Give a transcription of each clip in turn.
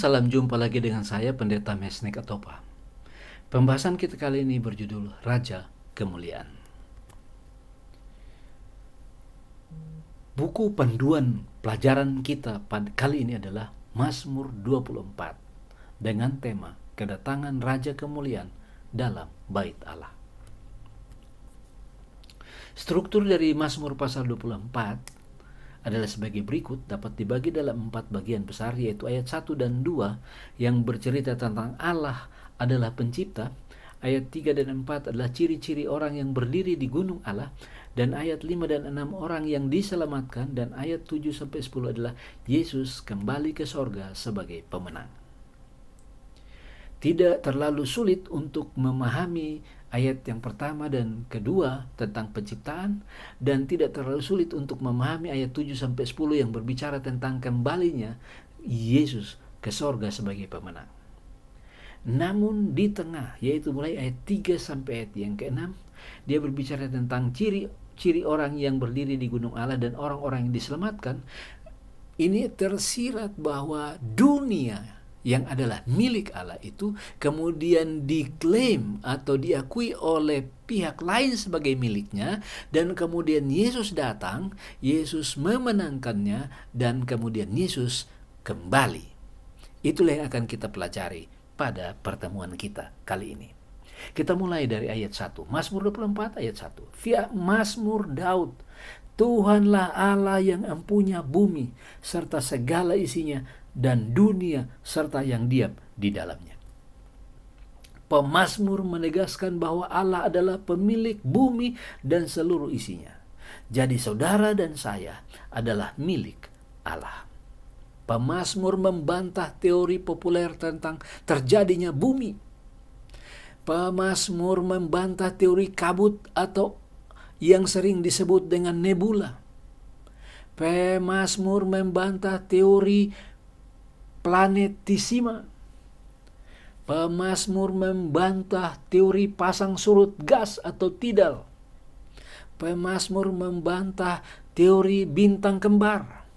Salam jumpa lagi dengan saya Pendeta Mesnik Atopa. Pembahasan kita kali ini berjudul Raja Kemuliaan. Buku panduan pelajaran kita kali ini adalah Mazmur 24 dengan tema Kedatangan Raja Kemuliaan dalam Bait Allah. Struktur dari Mazmur pasal 24 adalah sebagai berikut, dapat dibagi dalam 4 bagian besar, yaitu ayat 1 dan 2 yang bercerita tentang Allah adalah pencipta, ayat 3 dan 4 adalah ciri-ciri orang yang berdiri di gunung Allah, dan ayat 5 dan 6 orang yang diselamatkan, dan ayat 7 sampai 10 adalah Yesus kembali ke sorga sebagai pemenang. Tidak terlalu sulit untuk memahami ayat yang pertama dan kedua tentang penciptaan, dan tidak terlalu sulit untuk memahami ayat 7 sampai 10 yang berbicara tentang kembalinya Yesus ke sorga sebagai pemenang. Namun di tengah, yaitu mulai ayat 3 sampai ayat yang ke-6, dia berbicara tentang ciri-ciri orang yang berdiri di gunung Allah dan orang-orang yang diselamatkan. Ini tersirat bahwa dunia yang adalah milik Allah itu kemudian diklaim atau diakui oleh pihak lain sebagai miliknya, dan kemudian Yesus datang, Yesus memenangkannya, dan kemudian Yesus kembali. Itulah yang akan kita pelajari pada pertemuan kita kali ini. Kita mulai dari ayat 1, Mazmur 24 ayat 1. Via Mazmur Daud, Tuhanlah Allah yang empunya bumi serta segala isinya, dan dunia serta yang diam di dalamnya. Pemazmur menegaskan bahwa Allah adalah pemilik bumi dan seluruh isinya. Jadi saudara dan saya adalah milik Allah. Pemazmur membantah teori populer tentang terjadinya bumi. Pemazmur membantah teori kabut atau yang sering disebut dengan nebula. Pemazmur membantah teori planetisima. Pemazmur membantah teori pasang surut gas atau tidal. Pemazmur membantah teori bintang kembar.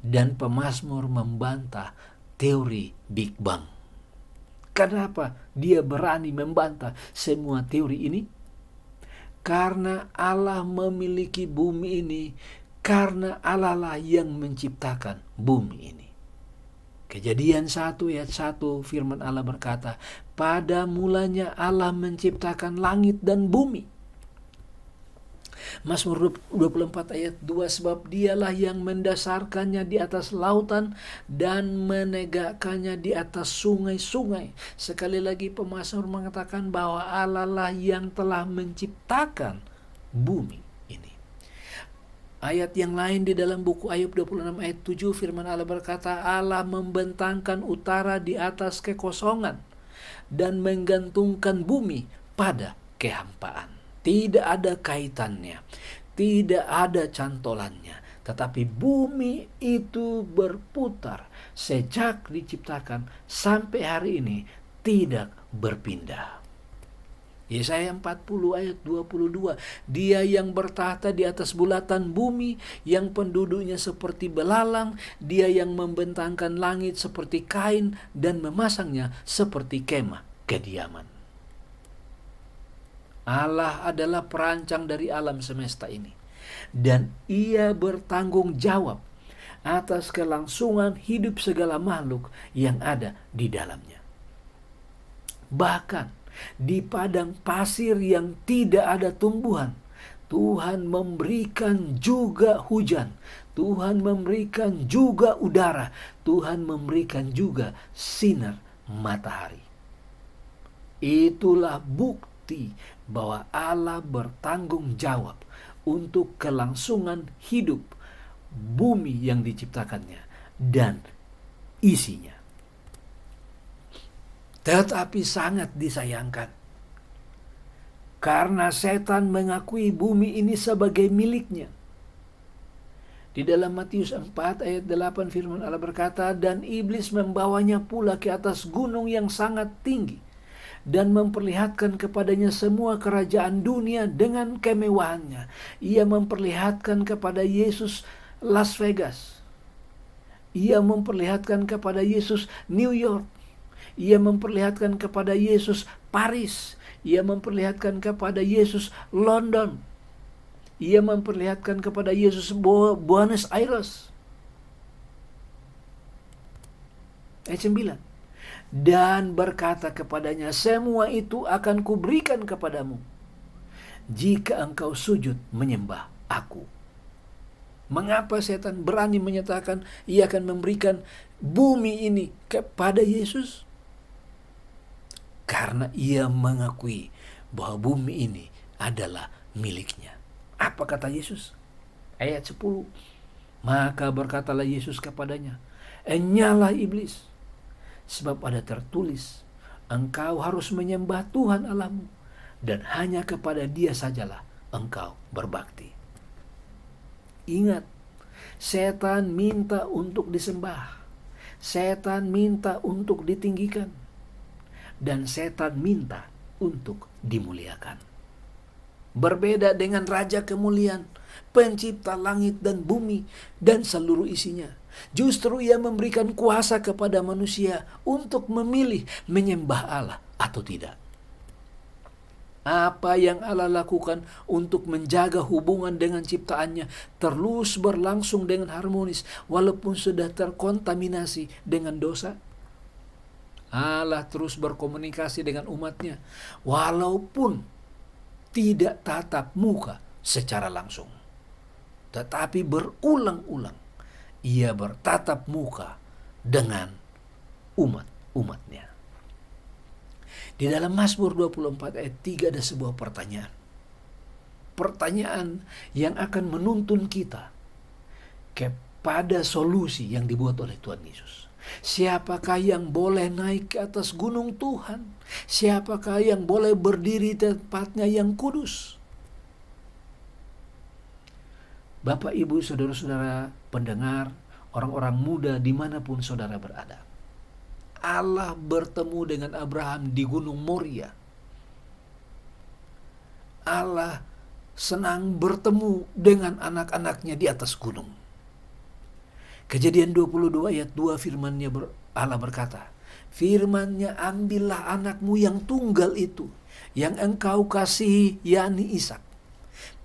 Dan pemazmur membantah teori Big Bang. Kenapa dia berani membantah semua teori ini? Karena Allah memiliki bumi ini, karena Allah lah yang menciptakan bumi ini. Kejadian 1 ayat 1 firman Allah berkata, pada mulanya Allah menciptakan langit dan bumi. Mazmur 24 ayat 2, sebab dialah yang mendasarkannya di atas lautan dan menegakkannya di atas sungai-sungai. Sekali lagi pemazmur mengatakan bahwa Allah lah yang telah menciptakan bumi ini. Ayat yang lain di dalam buku Ayub 26 ayat 7 firman Allah berkata, Allah membentangkan utara di atas kekosongan dan menggantungkan bumi pada kehampaan. Tidak ada kaitannya, tidak ada cantolannya, tetapi bumi itu berputar sejak diciptakan sampai hari ini, tidak berpindah. Yesaya 40 ayat 22, dia yang bertahta di atas bulatan bumi, yang penduduknya seperti belalang, dia yang membentangkan langit seperti kain dan memasangnya seperti kemah kediaman. Allah adalah perancang dari alam semesta ini, dan ia bertanggung jawab atas kelangsungan hidup segala makhluk yang ada di dalamnya. Bahkan di padang pasir yang tidak ada tumbuhan, Tuhan memberikan juga hujan, Tuhan memberikan juga udara, Tuhan memberikan juga sinar matahari. Itulah bukti bahwa Allah bertanggung jawab untuk kelangsungan hidup bumi yang diciptakannya dan isinya. Tetapi sangat disayangkan, karena setan mengakui bumi ini sebagai miliknya. Di dalam Matius 4 ayat 8 firman Allah berkata, dan iblis membawanya pula ke atas gunung yang sangat tinggi, dan memperlihatkan kepadanya semua kerajaan dunia dengan kemewahannya. Ia memperlihatkan kepada Yesus Las Vegas. Ia memperlihatkan kepada Yesus New York. Ia memperlihatkan kepada Yesus Paris. Ia memperlihatkan kepada Yesus London. Ia memperlihatkan kepada Yesus Buenos Aires. Ayat 9. Dan berkata kepadanya, semua itu akan kuberikan kepadamu jika engkau sujud menyembah aku. Mengapa setan berani menyatakan ia akan memberikan bumi ini kepada Yesus? Karena ia mengakui bahwa bumi ini adalah miliknya. Apa kata Yesus? Ayat 10. Maka berkatalah Yesus kepadanya, enyalah iblis, sebab ada tertulis, engkau harus menyembah Tuhan Allahmu, dan hanya kepada Dia sajalah engkau berbakti. Ingat, setan minta untuk disembah. Setan minta untuk ditinggikan. Dan setan minta untuk dimuliakan. Berbeda dengan Raja Kemuliaan, pencipta langit dan bumi dan seluruh isinya. Justru ia memberikan kuasa kepada manusia untuk memilih menyembah Allah atau tidak. Apa yang Allah lakukan untuk menjaga hubungan dengan ciptaannya terus berlangsung dengan harmonis walaupun sudah terkontaminasi dengan dosa? Allah terus berkomunikasi dengan umatnya walaupun tidak tatap muka secara langsung. Tetapi berulang-ulang ia bertatap muka dengan umat-umatnya. Di dalam Mazmur 24 ayat 3 ada sebuah pertanyaan. Pertanyaan yang akan menuntun kita kepada solusi yang dibuat oleh Tuhan Yesus. Siapakah yang boleh naik ke atas gunung Tuhan? Siapakah yang boleh berdiri di tempatnya yang kudus? Bapak, Ibu, saudara-saudara pendengar, orang-orang muda dimanapun saudara berada. Allah bertemu dengan Abraham di Gunung Moria. Allah senang bertemu dengan anak-anaknya di atas gunung. Kejadian 22 ayat 2 firman-Nya Allah berkata, firman-Nya, ambillah anakmu yang tunggal itu, yang engkau kasihi, yakni Ishak.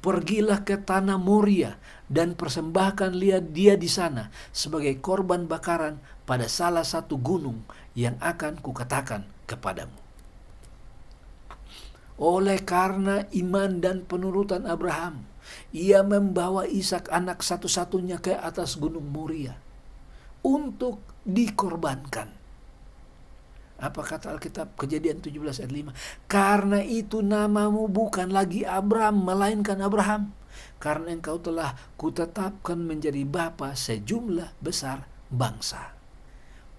Pergilah ke tanah Moria dan persembahkan dia di sana sebagai korban bakaran pada salah satu gunung yang akan kukatakan kepadamu. Oleh karena iman dan penurutan Abraham, ia membawa Ishak anak satu-satunya ke atas gunung Moria untuk dikorbankan. Apa kata Alkitab? Kejadian 17 ayat 5. Karena itu namamu bukan lagi Abram, melainkan Abraham. Karena engkau telah kutetapkan menjadi bapa sejumlah besar bangsa.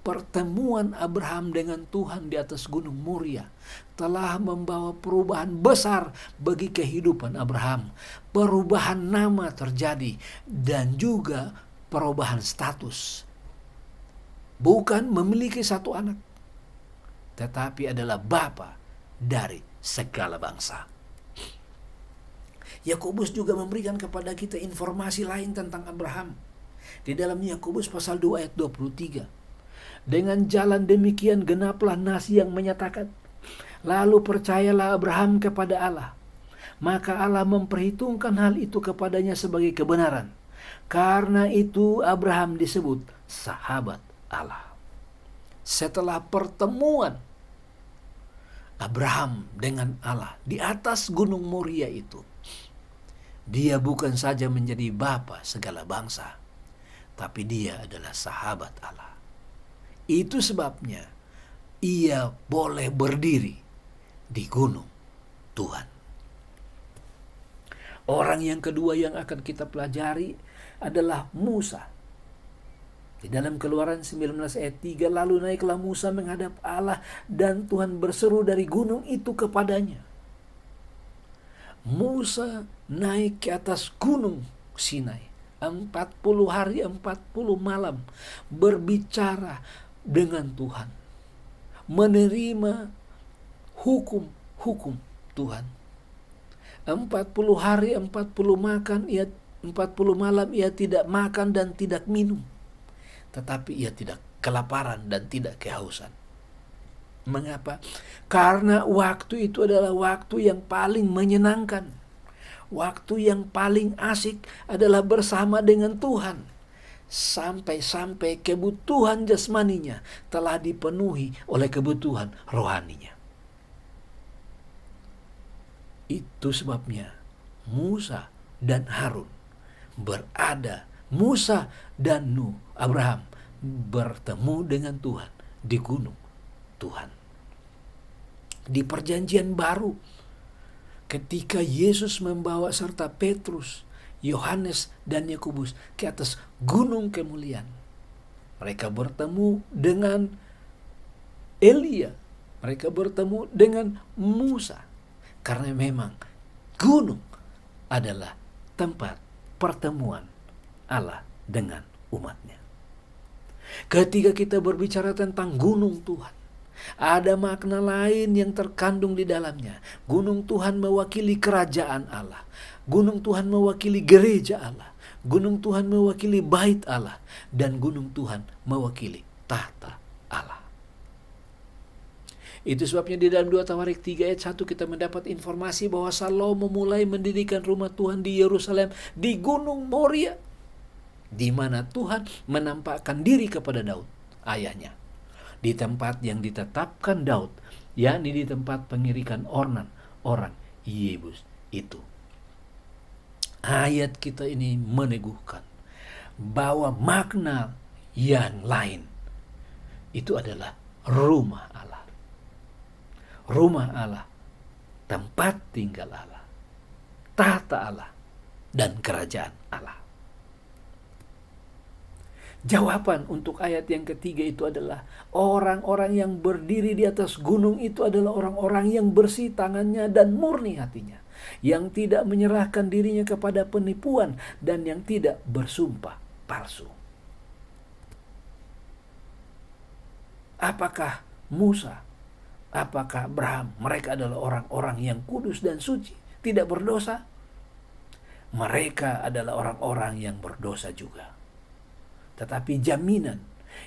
Pertemuan Abraham dengan Tuhan di atas gunung Moria telah membawa perubahan besar bagi kehidupan Abraham. Perubahan nama terjadi dan juga perubahan status. Bukan memiliki satu anak, tetapi adalah bapa dari segala bangsa. Yakobus juga memberikan kepada kita informasi lain tentang Abraham. Di dalam Yakobus pasal 2 ayat 23. Dengan jalan demikian genaplah nas yang menyatakan, lalu percayalah Abraham kepada Allah, maka Allah memperhitungkan hal itu kepadanya sebagai kebenaran. Karena itu Abraham disebut sahabat Allah. Setelah pertemuan Abraham dengan Allah di atas gunung Moria itu, dia bukan saja menjadi bapa segala bangsa, tapi dia adalah sahabat Allah. Itu sebabnya ia boleh berdiri di gunung Tuhan. Orang yang kedua yang akan kita pelajari adalah Musa. Di dalam Keluaran 19 ayat 3, lalu naiklah Musa menghadap Allah dan Tuhan berseru dari gunung itu kepadanya. Musa naik ke atas gunung Sinai 40 hari 40 malam berbicara dengan Tuhan, menerima hukum Tuhan. 40 hari 40 malam ia tidak makan dan tidak minum. tetapi ia tidak kelaparan dan tidak kehausan. Mengapa? Karena waktu itu adalah waktu yang paling menyenangkan. Waktu yang paling asik adalah bersama dengan Tuhan. Sampai-sampai kebutuhan jasmaninya telah dipenuhi oleh kebutuhan rohaninya. Itu sebabnya Musa dan Harun berada, Musa dan Abraham bertemu dengan Tuhan di gunung Tuhan. Di perjanjian baru, ketika Yesus membawa serta Petrus, Yohanes, dan Yakobus ke atas gunung kemuliaan, mereka bertemu dengan Elia, mereka bertemu dengan Musa, karena memang gunung adalah tempat pertemuan Allah dengan umatnya. Ketika kita berbicara tentang gunung Tuhan, ada makna lain yang terkandung di dalamnya. Gunung Tuhan mewakili kerajaan Allah. Gunung Tuhan mewakili gereja Allah. Gunung Tuhan mewakili bait Allah. Dan gunung Tuhan mewakili tahta Allah. Itu sebabnya di dalam 2 Tawarik 3 ayat 1 kita mendapat informasi bahwa Salomo mulai mendirikan rumah Tuhan di Yerusalem di Gunung Moria, di mana Tuhan menampakkan diri kepada Daud, ayahnya, di tempat yang ditetapkan Daud, yakni di tempat pengirikan Ornan, orang Yebus itu. Ayat kita ini meneguhkan bahwa makna yang lain itu adalah rumah Allah. Rumah Allah, tempat tinggal Allah, tahta Allah, dan kerajaan Allah. Jawaban untuk ayat yang ketiga itu adalah orang-orang yang berdiri di atas gunung itu adalah orang-orang yang bersih tangannya dan murni hatinya, yang tidak menyerahkan dirinya kepada penipuan dan yang tidak bersumpah palsu. Apakah Musa, apakah Abraham, mereka adalah orang-orang yang kudus dan suci, tidak berdosa? Mereka adalah orang-orang yang berdosa juga. Tetapi jaminan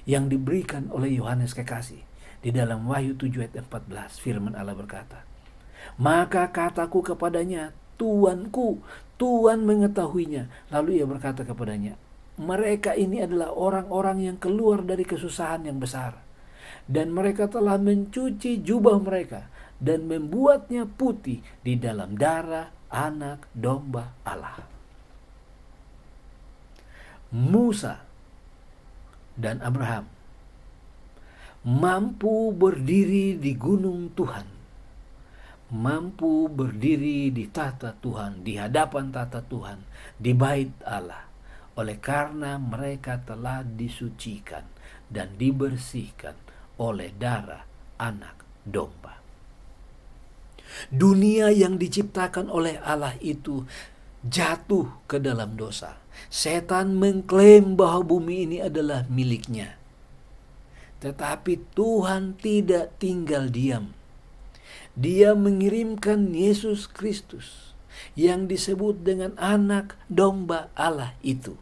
yang diberikan oleh Yohanes Kekasih di dalam Wahyu 7 ayat 14, firman Allah berkata, "Maka kataku kepadanya, Tuanku, Tuhan mengetahuinya." Lalu ia berkata kepadanya, "Mereka ini adalah orang-orang yang keluar dari kesusahan yang besar, dan mereka telah mencuci jubah mereka dan membuatnya putih di dalam darah anak domba Allah." Musa dan Abraham mampu berdiri di gunung Tuhan, mampu berdiri di tahta Tuhan, di hadapan tahta Tuhan, di bait Allah, oleh karena mereka telah disucikan dan dibersihkan oleh darah anak domba. Dunia yang diciptakan oleh Allah itu jatuh ke dalam dosa. Setan mengklaim bahwa bumi ini adalah miliknya. Tetapi Tuhan tidak tinggal diam. Dia mengirimkan Yesus Kristus yang disebut dengan anak domba Allah itu,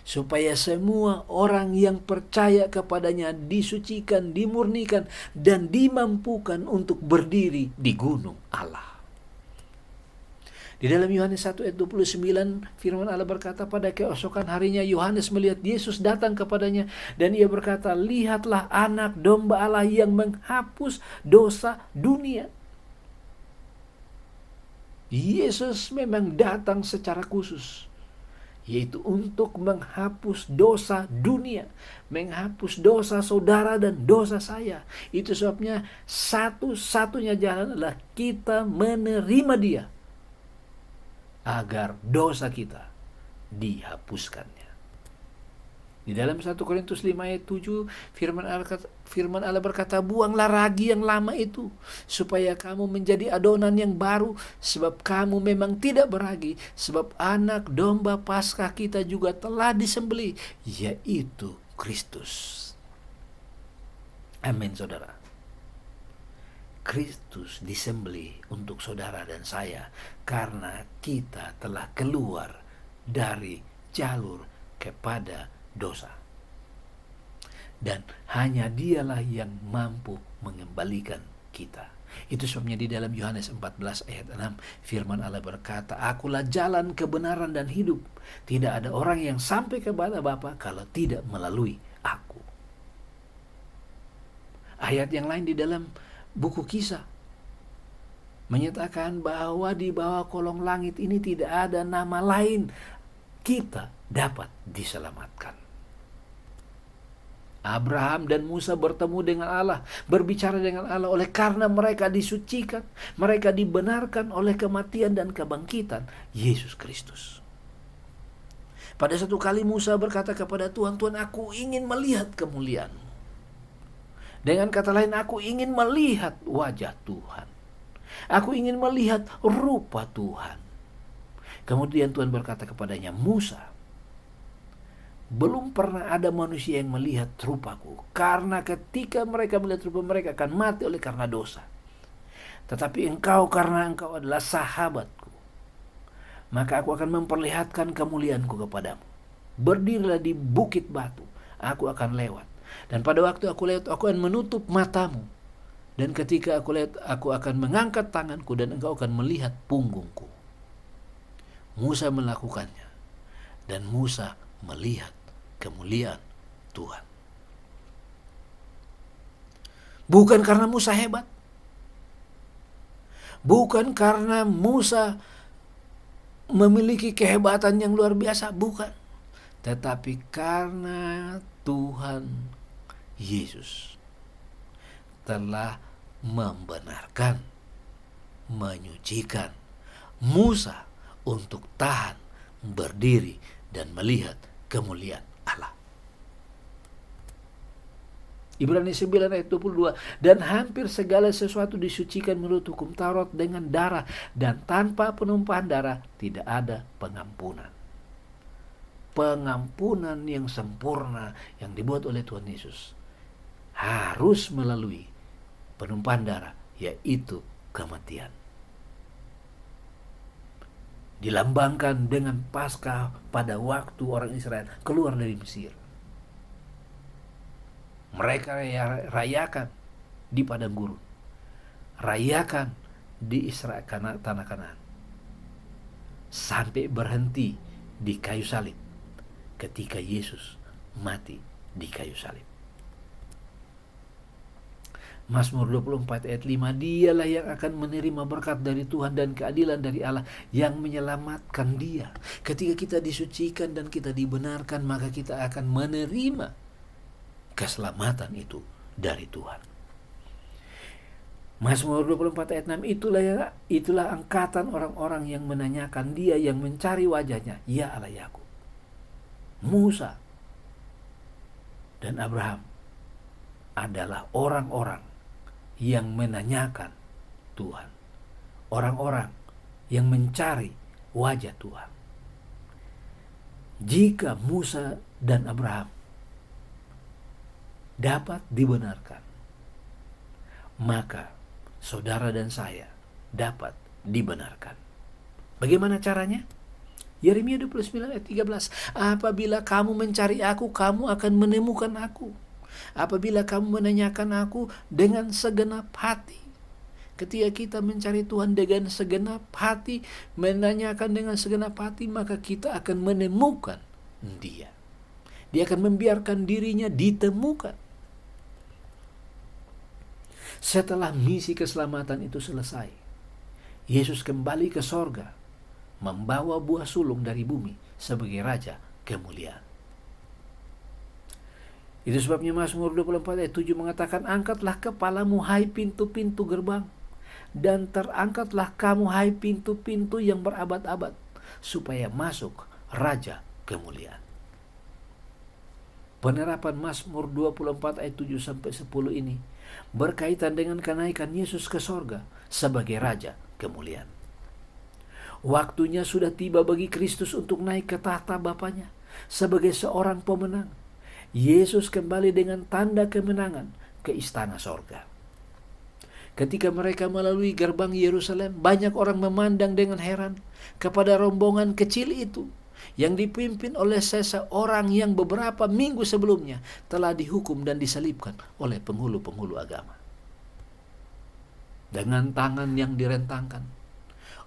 supaya semua orang yang percaya kepadanya disucikan, dimurnikan, dan dimampukan untuk berdiri di gunung Allah. Di dalam Yohanes 1 ayat 29, firman Allah berkata, pada keesokan harinya Yohanes melihat Yesus datang kepadanya, dan ia berkata, "Lihatlah anak domba Allah yang menghapus dosa dunia." Yesus memang datang secara khusus, yaitu untuk menghapus dosa dunia, menghapus dosa saudara dan dosa saya. Itu sebabnya satu-satunya jalan adalah kita menerima Dia, agar dosa kita dihapuskannya. Di dalam 1 Korintus 5 ayat 7, firman Allah berkata, "Buanglah ragi yang lama itu, supaya kamu menjadi adonan yang baru, sebab kamu memang tidak beragi, sebab anak domba Paskah kita juga telah disembelih, yaitu Kristus." Amin, saudara. Kristus disembelih untuk saudara dan saya karena kita telah keluar dari jalur kepada dosa. dan hanya Dialah yang mampu mengembalikan kita. Itu sebabnya di dalam Yohanes 14 ayat 6 firman Allah berkata, "Akulah jalan, kebenaran dan hidup. Tidak ada orang yang sampai kepada Bapa kalau tidak melalui aku." Ayat yang lain di dalam buku Kisah menyatakan bahwa di bawah kolong langit ini tidak ada nama lain kita dapat diselamatkan. Abraham dan Musa bertemu dengan Allah, berbicara dengan Allah oleh karena mereka disucikan, mereka dibenarkan oleh kematian dan kebangkitan Yesus Kristus. Pada satu kali Musa berkata kepada Tuhan, "Tuhan, aku ingin melihat kemuliaan-Mu." Dengan kata lain, aku ingin melihat wajah Tuhan. Aku ingin melihat rupa Tuhan. Kemudian Tuhan berkata kepadanya, "Musa, belum pernah ada manusia yang melihat rupaku, karena ketika mereka melihat rupa mereka akan mati oleh karena dosa. Tetapi engkau, karena engkau adalah sahabatku, maka aku akan memperlihatkan kemuliaanku kepadamu. Berdirilah di bukit batu, aku akan lewat. Dan pada waktu aku lewat, aku akan menutup matamu. Dan ketika aku lewat, aku akan mengangkat tanganku dan engkau akan melihat punggungku." Musa melakukannya, dan Musa melihat kemuliaan Tuhan. Bukan karena Musa hebat, bukan karena Musa memiliki kehebatan yang luar biasa, bukan. Tetapi karena Tuhan Yesus telah membenarkan, menyucikan Musa untuk tahan, berdiri, dan melihat kemuliaan Allah. Ibrani 9 ayat 22, "Dan hampir segala sesuatu disucikan menurut hukum Taurat dengan darah, dan tanpa penumpahan darah tidak ada pengampunan." Pengampunan yang sempurna yang dibuat oleh Tuhan Yesus harus melalui penumpahan darah, yaitu kematian. Dilambangkan dengan Paskah pada waktu orang Israel keluar dari Mesir. Mereka rayakan di padang gurun, rayakan di Israel, tanah Kanaan, sampai berhenti di kayu salib ketika Yesus mati di kayu salib. Mazmur 24 ayat 5, "Dialah yang akan menerima berkat dari Tuhan dan keadilan dari Allah yang menyelamatkan dia." Ketika kita disucikan dan kita dibenarkan, maka kita akan menerima keselamatan itu dari Tuhan. Mazmur 24 ayat 6, itulah angkatan orang-orang yang menanyakan Dia, yang mencari wajahnya, ya Allah Yakub. Musa dan Abraham adalah orang-orang yang menanyakan Tuhan, orang-orang yang mencari wajah Tuhan. Jika Musa dan Abraham dapat dibenarkan, maka saudara dan saya dapat dibenarkan. Bagaimana caranya? Yeremia 29 ayat 13, "Apabila kamu mencari aku, kamu akan menemukan aku. Apabila kamu menanyakan aku dengan segenap hati." Ketika kita mencari Tuhan dengan segenap hati, menanyakan dengan segenap hati, maka kita akan menemukan Dia. Dia akan membiarkan dirinya ditemukan. Setelah misi keselamatan itu selesai, Yesus kembali ke sorga, membawa buah sulung dari bumi sebagai Raja kemuliaan. Itu sebabnya Mazmur 24 ayat 7 mengatakan, "Angkatlah kepalamu hai pintu-pintu gerbang, dan terangkatlah kamu hai pintu-pintu yang berabad-abad, supaya masuk Raja kemuliaan." Penerapan Mazmur 24 ayat 7 sampai 10 ini berkaitan dengan kenaikan Yesus ke sorga sebagai Raja kemuliaan. Waktunya sudah tiba bagi Kristus untuk naik ke tahta Bapanya sebagai seorang pemenang. Yesus kembali dengan tanda kemenangan ke istana sorga. Ketika mereka melalui gerbang Yerusalem, banyak orang memandang dengan heran kepada rombongan kecil itu yang dipimpin oleh seseorang yang beberapa minggu sebelumnya telah dihukum dan disalibkan oleh penghulu-penghulu agama. Dengan tangan yang direntangkan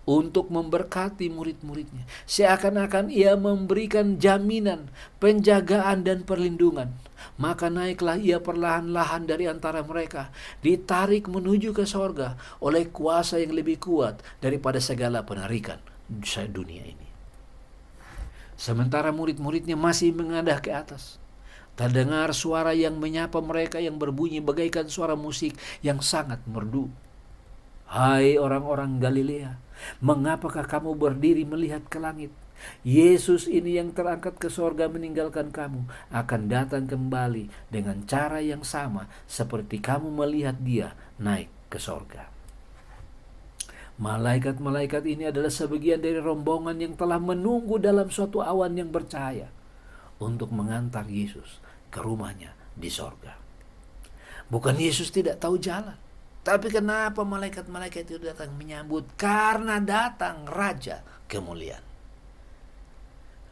untuk memberkati murid-muridnya, seakan-akan ia memberikan jaminan, penjagaan dan perlindungan. Maka naiklah ia perlahan-lahan dari antara mereka, ditarik menuju ke sorga oleh kuasa yang lebih kuat daripada segala penarikan dunia ini. Sementara murid-muridnya masih mengadah ke atas, terdengar suara yang menyapa mereka yang berbunyi bagaikan suara musik yang sangat merdu. Hai orang-orang Galilea, mengapakah kamu berdiri melihat ke langit? Yesus ini yang terangkat ke sorga meninggalkan kamu akan datang kembali dengan cara yang sama seperti kamu melihat dia naik ke sorga. Malaikat-malaikat ini adalah sebagian dari rombongan yang telah menunggu dalam suatu awan yang bercahaya untuk mengantar Yesus ke rumahnya di sorga. Bukan Yesus tidak tahu jalan, tapi kenapa malaikat-malaikat itu datang menyambut? Karena datang Raja kemuliaan.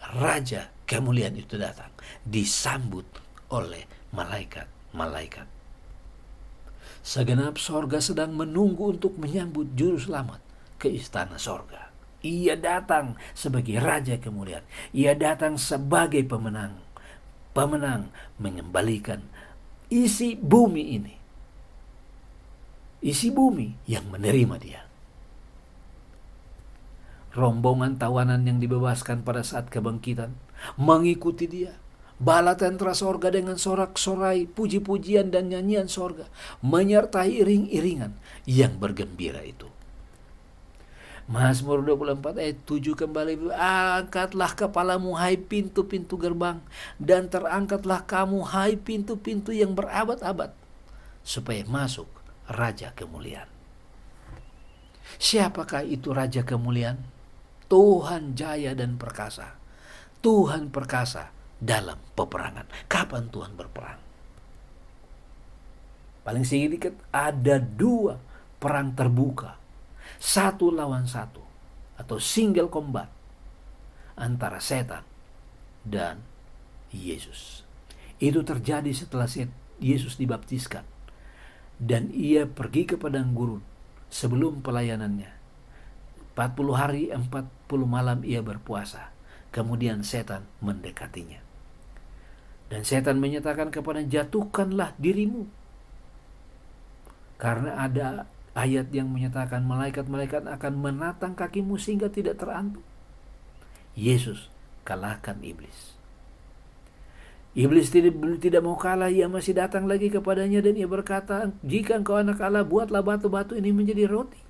Raja kemuliaan itu datang, disambut oleh malaikat-malaikat. Segenap sorga sedang menunggu untuk menyambut juru selamat ke istana sorga. Ia datang sebagai Raja kemuliaan. Ia datang sebagai pemenang. Pemenang mengembalikan isi bumi ini. Isi bumi yang menerima dia. Rombongan tawanan yang dibebaskan pada saat kebangkitan mengikuti dia. Bala tentara sorga dengan sorak-sorai, puji-pujian dan nyanyian sorga menyertai iring-iringan yang bergembira itu. Mazmur 24 ayat 7 kembali, angkatlah kepalamu hai pintu-pintu gerbang, dan terangkatlah kamu hai pintu-pintu yang berabad-abad, supaya masuk Raja kemuliaan. Siapakah itu Raja kemuliaan? Tuhan jaya dan perkasa. Tuhan perkasa dalam peperangan. Kapan Tuhan berperang? Paling sedikit ada 2 perang terbuka, 1 lawan 1 atau single combat antara setan dan Yesus. Itu terjadi setelah Yesus dibaptiskan dan ia pergi ke padang gurun sebelum pelayanannya. 40 hari 40 malam ia berpuasa. Kemudian setan mendekatinya. Dan setan menyatakan kepadanya, jatuhkanlah dirimu. Karena ada ayat yang menyatakan malaikat-malaikat akan menatang kakimu sehingga tidak terantuk. Yesus kalahkan iblis. Iblis tidak mau kalah, ia masih datang lagi kepadanya dan ia berkata, jika engkau anak Allah, buatlah batu-batu ini menjadi roti.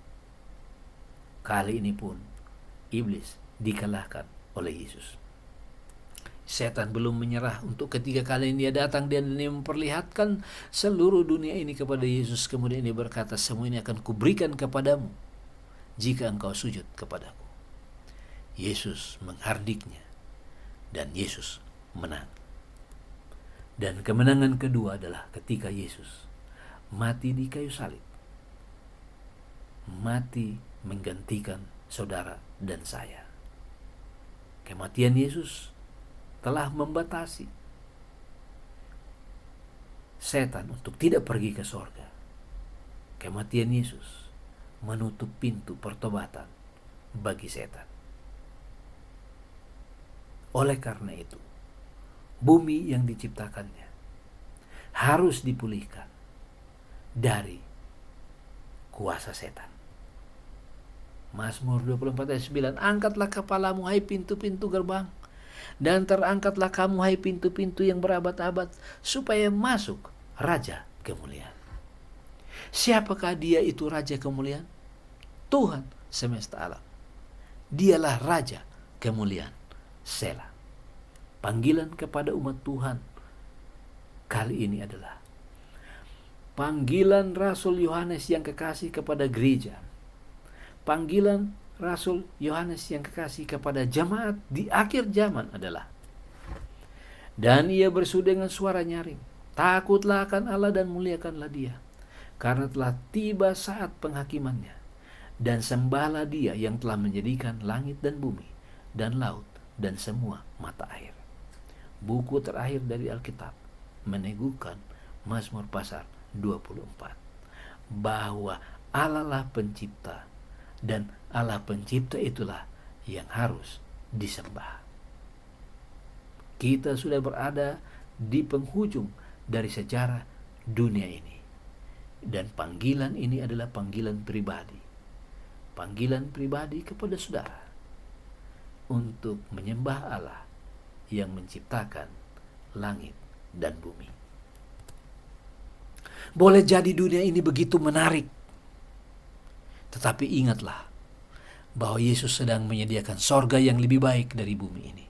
Kali ini pun iblis dikalahkan oleh Yesus. Setan belum menyerah. Untuk ketiga kali dia datang dan dia memperlihatkan seluruh dunia ini kepada Yesus. Kemudian dia berkata, semua ini akan kuberikan kepadamu jika engkau sujud kepadaku. Yesus menghardiknya dan Yesus menang. Dan kemenangan kedua adalah ketika Yesus mati di kayu salib. Mati menggantikan saudara dan saya. Kematian Yesus telah membatasi setan untuk tidak pergi ke sorga. Kematian Yesus menutup pintu pertobatan bagi setan. Oleh karena itu, bumi yang diciptakannya harus dipulihkan dari kuasa setan. Mazmur 24 ayat 9, angkatlah kepalamu hai pintu-pintu gerbang, dan terangkatlah kamu hai pintu-pintu yang berabad-abad, supaya masuk Raja kemuliaan. Siapakah dia itu Raja kemuliaan? Tuhan semesta alam. Dialah Raja kemuliaan. Selah. Panggilan kepada umat Tuhan kali ini adalah panggilan Rasul Yohanes yang kekasih kepada gereja. Panggilan Rasul Yohanes yang kekasih kepada jemaat di akhir zaman adalah, dan ia berseru dengan suara nyaring, takutlah akan Allah dan muliakanlah dia, karena telah tiba saat penghakimannya, dan sembahlah dia yang telah menjadikan langit dan bumi dan laut dan semua mata air. Buku terakhir dari Alkitab meneguhkan Mazmur pasal 24 bahwa Allah lah pencipta, dan Allah pencipta itulah yang harus disembah. Kita sudah berada di penghujung dari sejarah dunia ini, dan panggilan ini adalah panggilan pribadi. Panggilan pribadi kepada saudara untuk menyembah Allah yang menciptakan langit dan bumi. Boleh jadi dunia ini begitu menarik, tetapi ingatlah bahwa Yesus sedang menyediakan sorga yang lebih baik dari bumi ini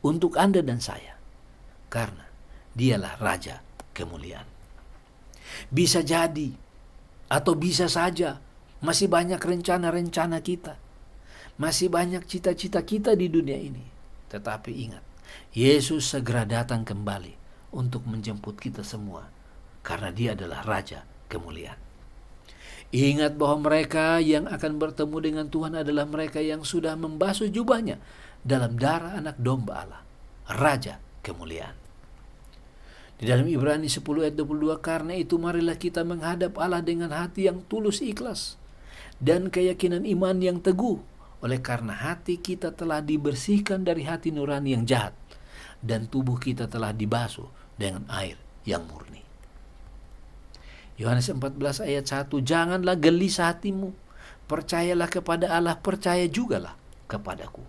untuk Anda dan saya, karena Dialah Raja kemuliaan. Bisa jadi atau bisa saja masih banyak rencana-rencana kita, masih banyak cita-cita kita di dunia ini, tetapi ingat, Yesus segera datang kembali untuk menjemput kita semua, karena Dia adalah Raja kemuliaan. Ingat bahwa mereka yang akan bertemu dengan Tuhan adalah mereka yang sudah membasuh jubahnya dalam darah anak domba Allah, Raja kemuliaan. Di dalam Ibrani 10 ayat 22, karena itu marilah kita menghadap Allah dengan hati yang tulus ikhlas dan keyakinan iman yang teguh, oleh karena hati kita telah dibersihkan dari hati nurani yang jahat, dan tubuh kita telah dibasuh dengan air yang murni. Yohanes 14 ayat 1, janganlah gelisah hatimu, percayalah kepada Allah, percaya jugalah kepadaku.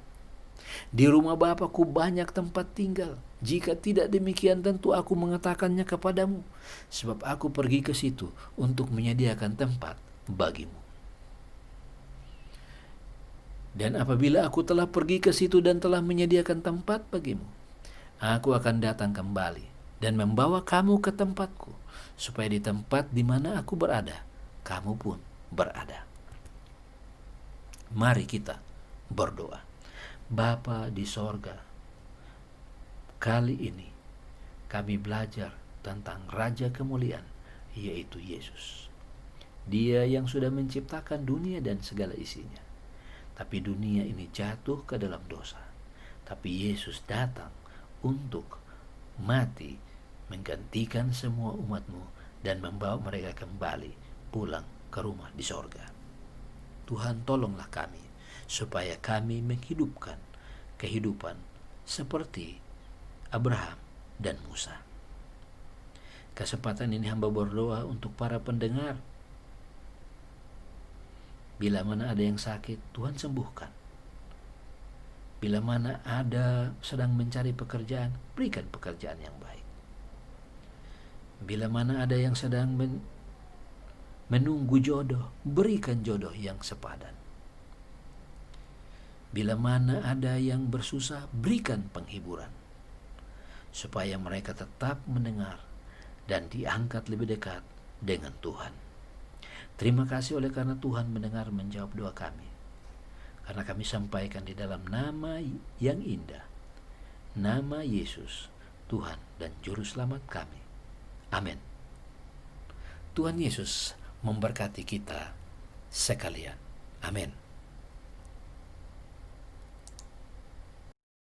Di rumah Bapakku banyak tempat tinggal, jika tidak demikian tentu aku mengatakannya kepadamu, sebab aku pergi ke situ untuk menyediakan tempat bagimu. Dan apabila aku telah pergi ke situ dan telah menyediakan tempat bagimu, aku akan datang kembali dan membawa kamu ke tempatku, supaya di tempat di mana aku berada, kamu pun berada. Mari kita berdoa. Bapa di sorga, kali ini kami belajar tentang Raja kemuliaan, yaitu Yesus. Dia yang sudah menciptakan dunia dan segala isinya. Tapi dunia ini jatuh ke dalam dosa. Tapi Yesus datang untuk mati, menggantikan semua umat-Mu dan membawa mereka kembali pulang ke rumah di sorga. Tuhan, tolonglah kami supaya kami menghidupkan kehidupan seperti Abraham dan Musa. Kesempatan ini hamba berdoa untuk para pendengar. Bila mana ada yang sakit, Tuhan sembuhkan. Bila mana ada sedang mencari pekerjaan, berikan pekerjaan yang baik. Bila mana ada yang sedang menunggu jodoh, berikan jodoh yang sepadan. Bila mana ada yang bersusah, berikan penghiburan, supaya mereka tetap mendengar dan diangkat lebih dekat dengan Tuhan. Terima kasih oleh karena Tuhan mendengar menjawab doa kami, karena kami sampaikan di dalam nama yang indah, nama Yesus, Tuhan dan Juru Selamat kami. Amin. Tuhan Yesus memberkati kita sekalian. Amin.